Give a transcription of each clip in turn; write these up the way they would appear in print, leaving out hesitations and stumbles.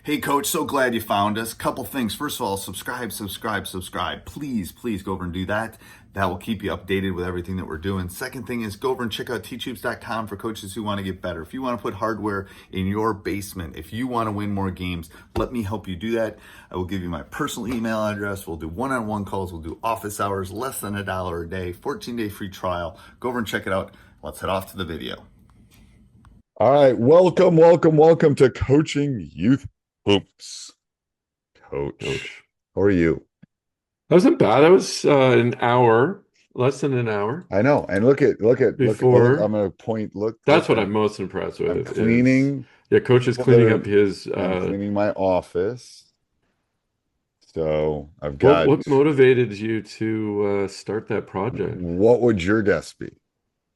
Hey, Coach, so glad you found us. Couple things. First of all, subscribe. Please go over and do that. That will keep you updated with everything that we're doing. Second thing is go over and check out teachhoops.com for coaches who want to get better. If you want to put hardware in your basement, if you want to win more games, let me help you do that. I will give you my personal email address. We'll do one-on-one calls. We'll do office hours, less than $1 a day, 14-day free trial. Go over and check it out. Let's head off to the video. All right, welcome to Coaching Youth Hoops. Coach, Coach. how are you? That wasn't bad. That was an hour, less than an hour I know, and look. I'm before. gonna point. Look. That's what I'm most impressed I'm with is, cleaning. yeah, Coach is cleaning up the- his I'm cleaning my office. So I've what got. what motivated you to start that project? What would your guess be?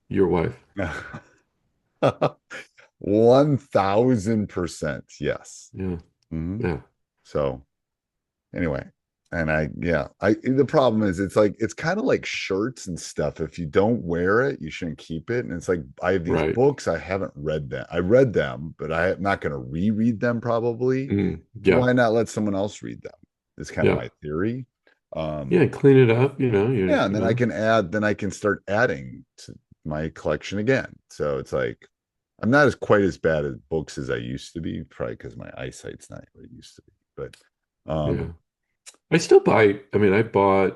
Your wife. 1000% yes. Yeah. Mhm. Yeah. So anyway, and the problem is it's kind of like shirts and stuff. If you don't wear it, you shouldn't keep it. And it's like I have these Right. books, I haven't read them. I read them, but I'm not going to reread them probably. So Yeah. why not let someone else read them? Is kind of Yeah. my theory. Yeah. Clean it up, Yeah, and then I can start adding to my collection again. So it's like I'm not as quite as bad at books as I used to be, probably because my eyesight's not what it used to be. But Yeah. um I still buy, I mean, I buy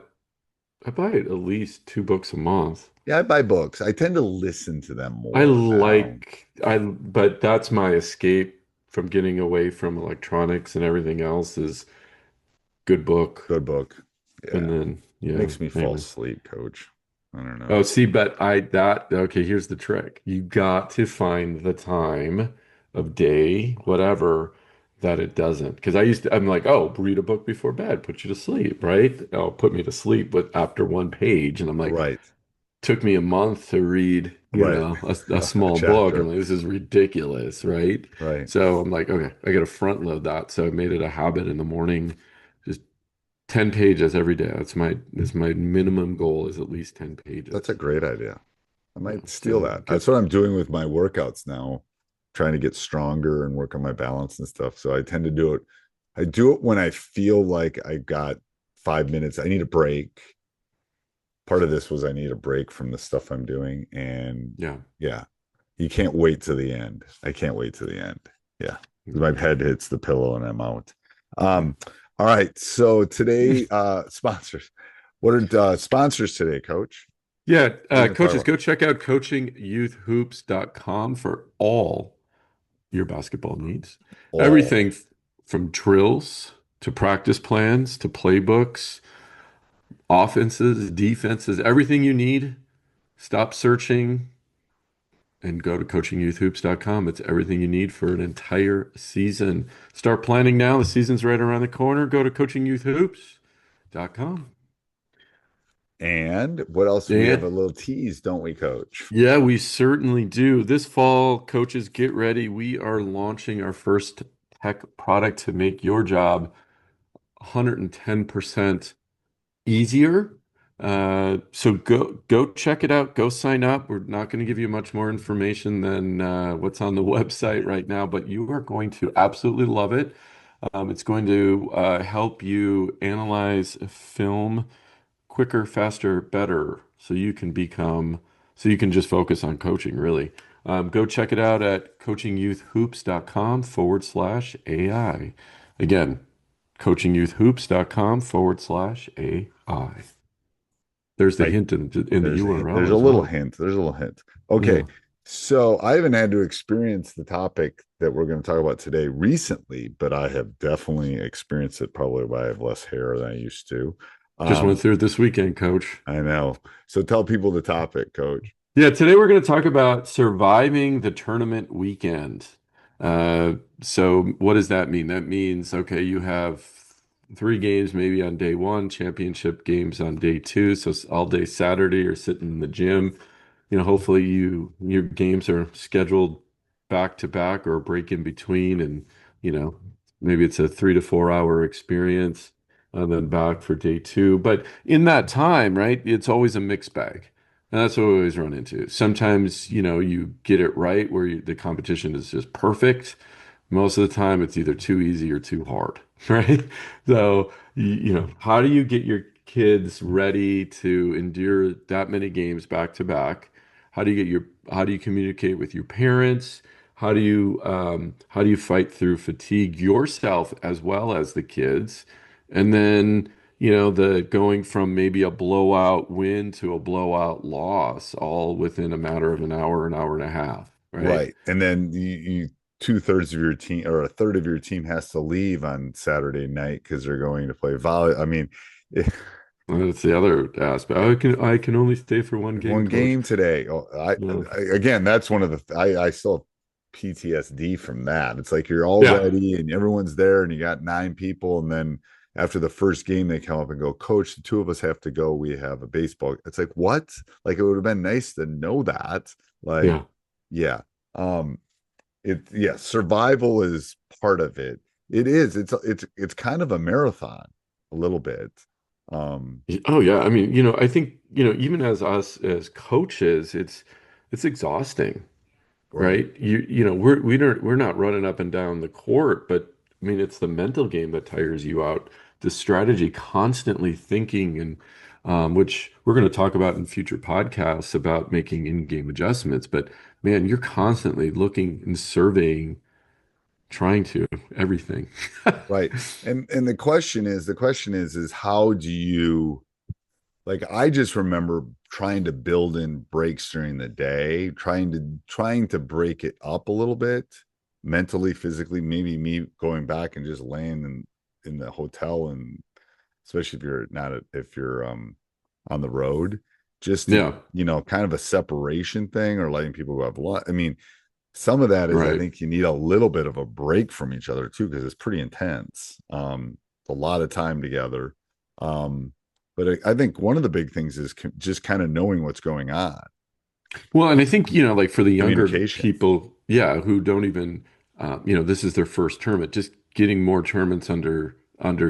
at least 2 books a month. Yeah, I buy books. I tend to listen to them more now. But that's my escape from getting away from electronics and everything else is good book. Good book. And Yeah. then, yeah, Makes me fall anyway. asleep, coach. I don't Oh, know. see, okay, here's the trick. You got to find the time of day, whatever, that it doesn't. Because I'm like, oh, read a book before bed, put you to sleep, right? Oh, put me to sleep, but after one page. And I'm like, Right. took me a month to read, Right. a A small book. I'm chapter. like, this is ridiculous, right? Right. So I'm like, okay, I got to front load that. So I made it a habit in the morning, just 10 pages every day. That's my minimum goal is at least 10 That's a pages. great idea. I Yeah. might steal So that. get, That's what I'm doing with my workouts now, trying to get stronger and work on my balance and stuff. So I tend to do it. I do it when I feel like I got 5 minutes. I need a break. Part of this was I need a break from the stuff I'm doing. And yeah. yeah, you can't wait to the end. I can't wait to the end. Yeah. My Yeah. head hits the pillow and I'm out. Yeah. All right. So today, sponsors. What are sponsors today, coach? Yeah. What are we gonna talk Coaches, about? go check out coachingyouthhoops.com for all your basketball needs. All Everything from drills to practice plans to playbooks, offenses, defenses, everything you need. Stop searching and go to coachingyouthhoops.com. It's everything you need for an entire season. Start planning now. The season's right around the corner. Go to coachingyouthhoops.com. and what else? We have a And little tease, don't we, coach? yeah, we certainly do. This fall, coaches, get ready. We are launching our first tech product to make your job 110% easier. So go check it out. Go sign up. We're not going to give you much more information than what's on the website right now, but you are going to absolutely love it. It's going to help you analyze film quicker, faster, better, so you can just focus on coaching, really. Go check it out at coachingyouthhoops.com/AI. Again, coachingyouthhoops.com/AI. There's the Right. hint in the There's a hint. There's URL a as little well. hint. There's a little hint. Okay. Yeah. So I haven't had to experience the topic that we're going to talk about today recently, but I have definitely experienced it probably why I have less hair than I used to. Just went Um, through it this weekend, coach. I know. So tell people the topic, coach. Yeah, today we're going to talk about surviving the tournament weekend. So what does that mean? That means, okay, you have 3 games maybe on day one, championship games on day two. So all day Saturday you're sitting in the gym. Hopefully your games are scheduled back to back or a break in between, and you know, maybe it's a 3 to 4 hour experience, and then back for day two. But in that time, right, it's always a mixed bag. And that's what we always run into. Sometimes, you get it right where the competition is just perfect, Most of the time, it's either too easy or too hard, right? So, how do you get your kids ready to endure that many games back to back? How do you communicate with your parents? How do you fight through fatigue yourself as well as the kids? And then, the going from maybe a blowout win to a blowout loss, all within a matter of an hour and a half, right? Right. And then you two-thirds of your team or a third of your team has to leave on Saturday night because they're going to play volley. I mean, That's the other aspect. I can only stay for one game, one coach. game today. Oh, Yeah. again, that's one of I still have PTSD from that. It's like you're all Yeah. ready and everyone's there and you got nine people, and then after the first game they come up and go, Coach, the two of us have to go. We have a baseball. It's like, what? Like, it would have been nice to know that. Like, Yeah. yeah. Um, survival is part of it. It is. It's kind of a marathon a little bit. Um, Oh yeah. I mean, I think, even as us as coaches, it's exhausting, right, right? We're not running up and down the court, but I mean, it's the mental game that tires you out. The strategy, constantly thinking, and which we're going to talk about in future podcasts about making in-game adjustments. But man, you're constantly looking and surveying, trying to everything. right. And the question is how do you, like, I just remember trying to build in breaks during the day, trying to break it up a little bit mentally, physically, maybe me going back and just laying in the hotel, and especially if you're not if you're on the road, just to, Yeah, kind of a separation thing, or letting people go have lunch. I mean, some of that is, I right. think you need a little bit of a break from each other too, because it's pretty intense. A lot of time together. But I think one of the big things is just kind of knowing what's going on. Well, and I think, like for the younger Communication. people, yeah, who don't even, this is their first tournament, just getting more tournaments under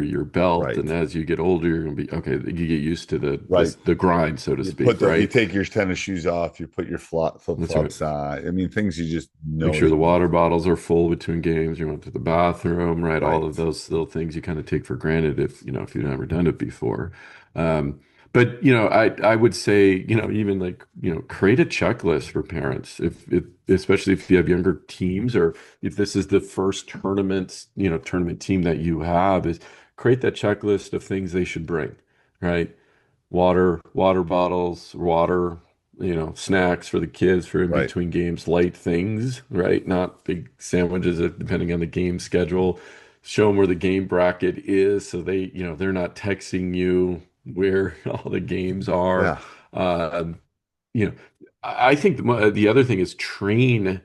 your belt, Right. and as you get older, you're gonna be okay. You get used to Right. the grind, so to speak, You right? take your tennis shoes off, you put your flip That's right. flops on. I mean, things you just Make know sure that the you need water to do. bottles are full between games. You went to the bathroom, right? All Right. of those little things you kind of take for granted if you've never done it before. Um, but I would say, even like, create a checklist for parents if especially if you have younger teams, or if this is the first tournament team that you have, is create that checklist of things they should bring, right? Water bottles, water, snacks for the kids for in Right. between games, light things, right? Not big sandwiches, depending on the game schedule. Show them where the game bracket is so they're not texting you where all the games are. Yeah. Um, you know, I think the other thing is train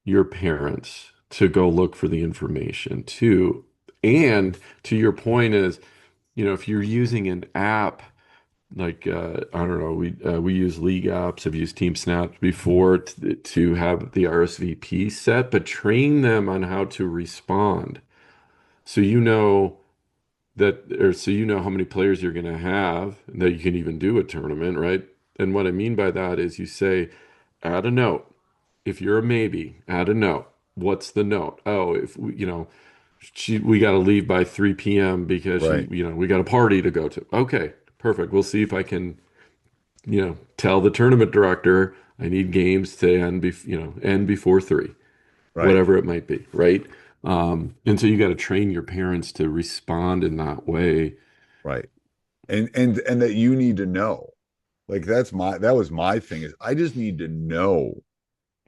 your parents to go look for the information too. And to your point is, if you're using an app, like I don't know, we use league apps. I've used Team Snaps before to have the RSVP set, but train them on how to respond. So how many players you're going to have, and that you can even do a tournament, right? And what I mean by that is you say, add a note. If you're a maybe, add a note. What's the note? Oh, if we got to leave by 3 p.m. because Right. we got a party to go to. Okay, perfect. We'll see if I can tell the tournament director I need games to end before 3, Right. whatever it might be, right? And so you got to train your parents to respond in that way. Right. And that you need to know. Like, that was my thing, is I just need to know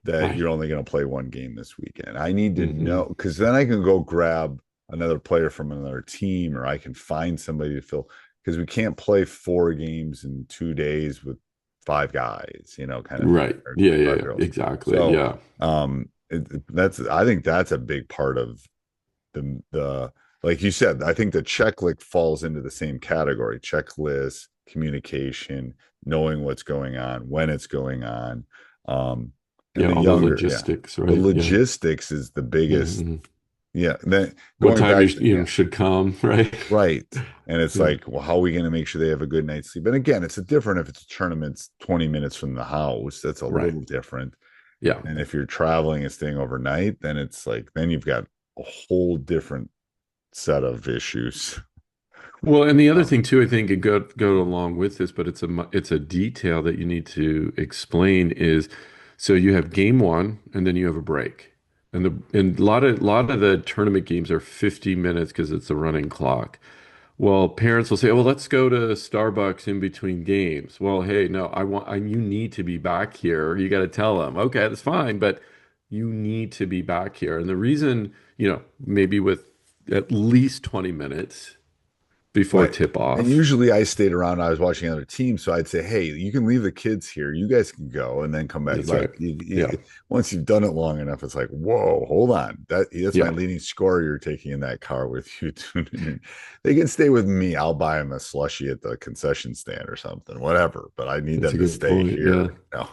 that Right. you're only going to play one game this weekend. I need to Hmm. know, because then I can go grab another player from another team, or I can find somebody to fill, because we can't play 4 games in 2 days with 5 guys, kind of thing, Right. or Yeah, yeah, five yeah. girls. Exactly. So, Yeah. I think that's a big part of the like you said. I think the checklist falls into the same category: checklist, communication, knowing what's going on, when it's going on. Um, and Yeah. the All the younger, yeah, logistics, the right? Yeah. logistics is the biggest. Hmm. Yeah. And then What going time back to, yeah, should come, right? right. And it's Yeah. like, well, how are we going to make sure they have a good night's sleep? And again, it's a different if it's a tournament's 20 minutes from the house. That's a Right. little different. Yeah. And if you're traveling and staying overnight, then it's like, then you've got a whole different set of issues. Well, and the other Um, thing too, I think it go along with this, but it's a detail that you need to explain is so you have game one and then you have a break. And a lot of the tournament games are 50 minutes because it's a running clock. Well, parents will say, "Well, let's go to Starbucks in between games." Well, hey, no, you need to be back here. You got to tell them, okay, that's fine, but you need to be back here. And the reason, maybe with at least 20 minutes before Right. tip And off. usually I stayed around. I was watching other teams, so I'd say, "Hey, you can leave the kids here. You guys can go, and then come back." That's right. Like Yeah. once you've done it long enough, it's like, "Whoa, hold on. That's my Yeah. leading scorer you're taking in that car with you." They can stay with me. I'll buy them a slushie at the concession stand or something, whatever. But I need That's a them to good stay point. Yeah. here. You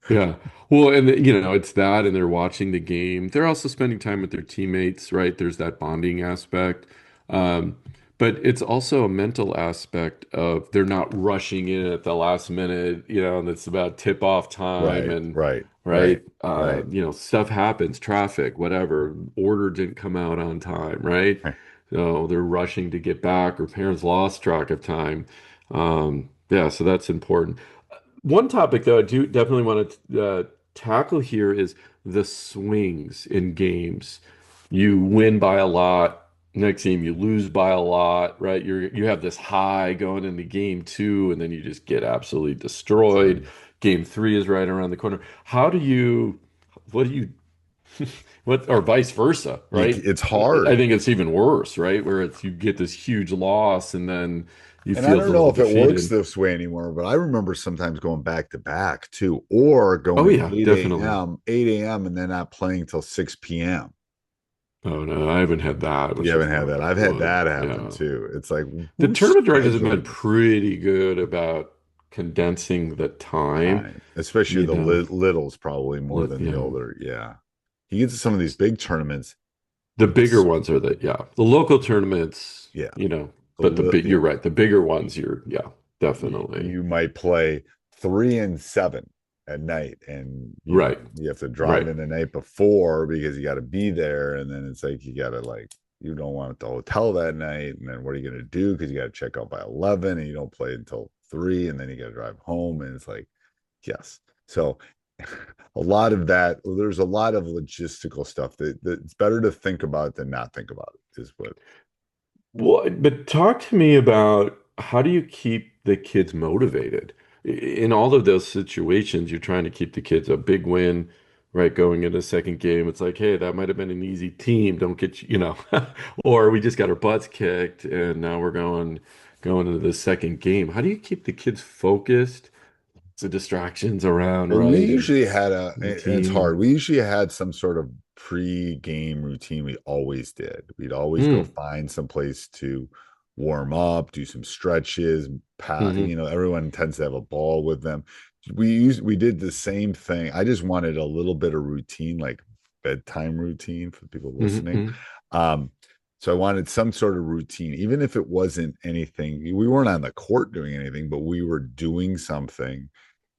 Yeah. Well, and it's that, and they're watching the game. They're also spending time with their teammates, right? There's that bonding aspect. Um, but it's also a mental aspect of they're not rushing in at the last minute, and it's about tip off time Right, and right, right, right. right. Stuff happens, traffic, whatever. Order didn't come out on time, right? So they're rushing to get back, or parents lost track of time. Yeah, so that's important. One topic, though, I do definitely want to tackle here is the swings in games. You win by a lot. Next game, you lose by a lot, right? You have this high going into game two, and then you just get absolutely destroyed. Game three is right around the corner. What do you, or vice versa, right? It's I hard. think it's even worse, right? Where you get this huge loss, and then you And I feel a don't know little if it works defeated. this way anymore, but I remember sometimes going back to back too, or Oh going yeah, definitely. 8 a.m. and then not playing till 6 p.m. Oh no, I haven't had that, You which is haven't had not that. good I've had fun. that happen Yeah. too. It's like, The who's tournament directors have been scheduling this pretty good about condensing the time. time? Especially You the know, littles, probably more than the yeah. older. Yeah. You get to some of these big tournaments. The bigger It's, ones are the local tournaments, yeah. but Yeah. you're right. The bigger ones, yeah, definitely. You might play 3 and 7 at night, and Right. you have to drive Right. in the night before because you got to be there, and then it's like you got to like you don't want at the hotel that night, and then what are you going to do because you got to check out by 11 and you don't play until 3, and then you got to drive home, and it's like yes. So a lot of that, there's a lot of logistical stuff that it's better to think about than not think about it is what. Well, but talk to me about how do you keep the kids motivated? In all of those situations, you're trying to keep the kids a big win, right? Going into the second game, it's like, hey, that might have been an easy team. Don't get or we just got our butts kicked and now we're going into the second game. How do you keep the kids focused? The distractions around, Well, we right? And usually had and it's routine. hard. We usually had some sort of pre-game routine. We always did. We'd always go Mm, find some place to warm up, do some stretches, hmm everyone tends to have a ball with them. We did the same thing. I just wanted a little bit of routine, like bedtime routine for people listening. hmm Um, so I wanted some sort of routine, even if it wasn't anything. We weren't on the court doing anything, but we were doing something.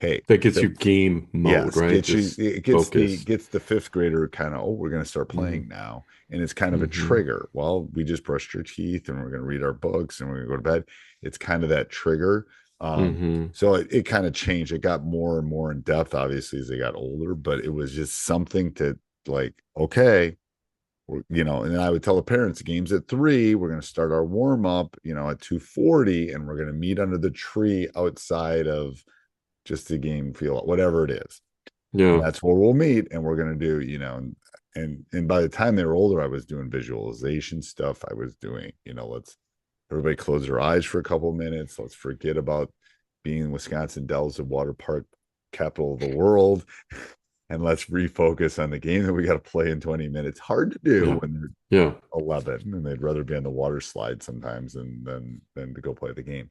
Hey, That gets you game mode, yes, right? gets you Just it focused. gets the fifth grader kind of, oh, we're going to start hmm playing now. And it's kind of a hmm trigger. Well, we just brushed our teeth and we're going to read our books and we're going to go to bed. It's kind of that trigger. hmm So it kind of changed. It got more and more in depth, obviously, as they got older, but it was just something to like, okay, and then I would tell the parents, the game's at 3. We're going to start our warm up, at 2:40, and we're going to meet under the tree outside of just the game feel, whatever it is. And Yeah. that's where we'll meet. And we're going to do, and by the time they were older, I was doing visualization stuff. I was doing, let's everybody close their eyes for a couple of minutes. Let's forget about being Wisconsin Dells, the water park capital of the world. And let's refocus on the game that we got to play in 20 minutes. Hard to do Yeah. when they're Yeah. 11 and they'd rather be on the water slide sometimes than to go play the game.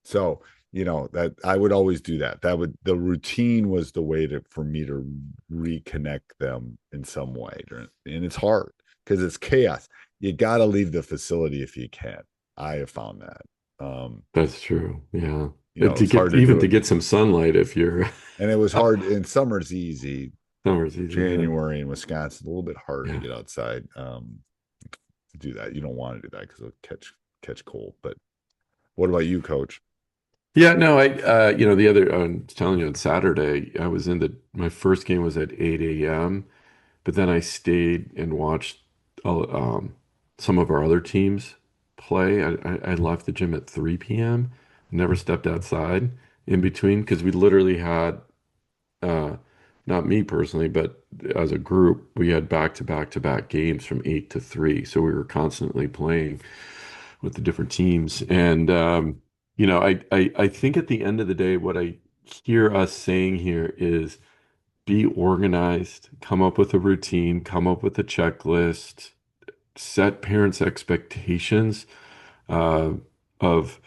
So that I would always do that. The routine was the way for me to reconnect them in some way. And it's hard because it's chaos. You got to leave the facility if you can. I have found that. That's true. Yeah. To it's hard get to do even to it. get some sunlight if you're And it was hard in summer's easy. summer's easy. Yeah. January in Wisconsin, a little bit harder to Yeah. get outside to do that. You don't want to do that because it'll catch cold. But what about you, Coach? Yeah, no, the other, I was telling you on Saturday, I was my first game was at 8 a.m., but then I stayed and watched some of our other teams play. I left the gym at 3 p.m., never stepped outside in between because we literally had, uh, not me personally, but as a group, we had back to back to back games from 8 to 3. So we were constantly playing with the different teams. And I think at the end of the day, what I hear us saying here is be organized, come up with a routine, come up with a checklist, set parents' expectations uh, of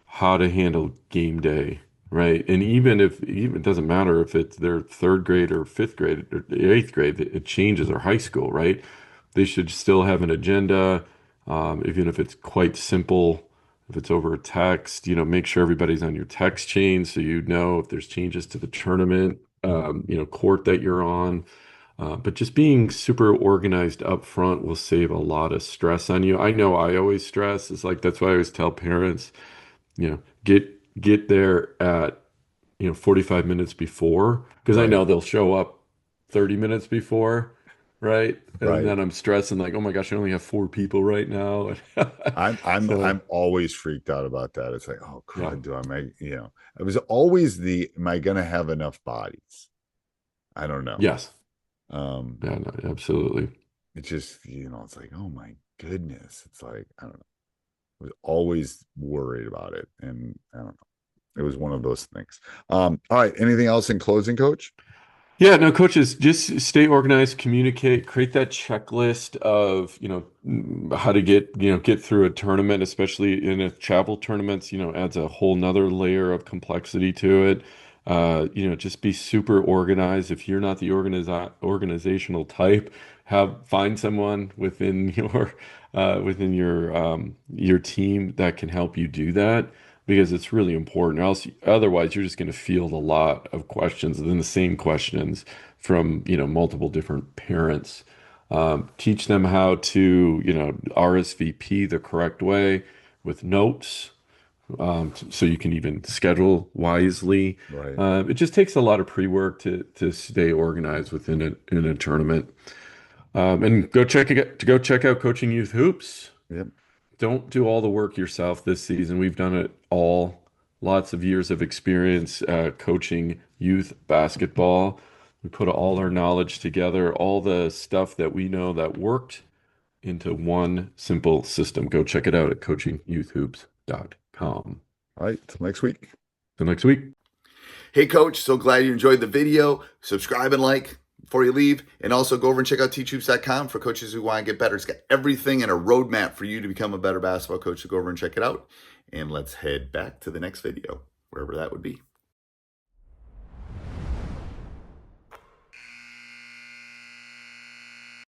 how to handle game day, right? And even it doesn't matter if it's their third grade or fifth grade or eighth grade, it changes, or high school, right? They should still have an agenda, even if it's quite simple. If it's over a text, make sure everybody's on your text chain so you know if there's changes to the tournament, court that you're on. But just being super organized up front will save a lot of stress on you. I know I always stress. It's like that's why I always tell parents, get there at 45 minutes before, because I Right. know they'll show up 30 minutes before, right? And Right. then I'm stressing like, oh my gosh, I only have 4 people right now. So I'm always freaked out about that. It's like, oh yeah, crud, it was always am I gonna have enough bodies? I don't know. yes, Um, yeah, no, absolutely. it's just, it's like, oh my goodness. It's like, I don't know. I was always worried about it. And I don't know. It was one of those things. All right. Anything else in closing, Coach? Yeah, no, coaches, just stay organized, communicate, create that checklist of, how to get through a tournament, especially in a travel tournaments, adds a whole nother layer of complexity to it. Just be super organized. If you're not the organizational type, find someone within your team that can help you do that, because it's really important. Or else, otherwise, you're just going to field a lot of questions, and then the same questions from multiple different parents. Teach them how to RSVP the correct way with notes, so you can even schedule wisely. Right. It just takes a lot of pre-work to stay organized in a tournament. And go check out Coaching Youth Hoops. Yep. Don't do all the work yourself this season. We've done it all. Lots of years of experience coaching youth basketball. We put all our knowledge together, all the stuff that we know that worked, into one simple system. Go check it out at coachingyouthhoops.com. All right. Till next week. Till next week. Hey, Coach, so glad you enjoyed the video. Subscribe and like before you leave. And also go over and check out teachhoops.com for coaches who want to get better. It's got everything and a roadmap for you to become a better basketball coach. So go over and check it out. And let's head back to the next video, wherever that would be.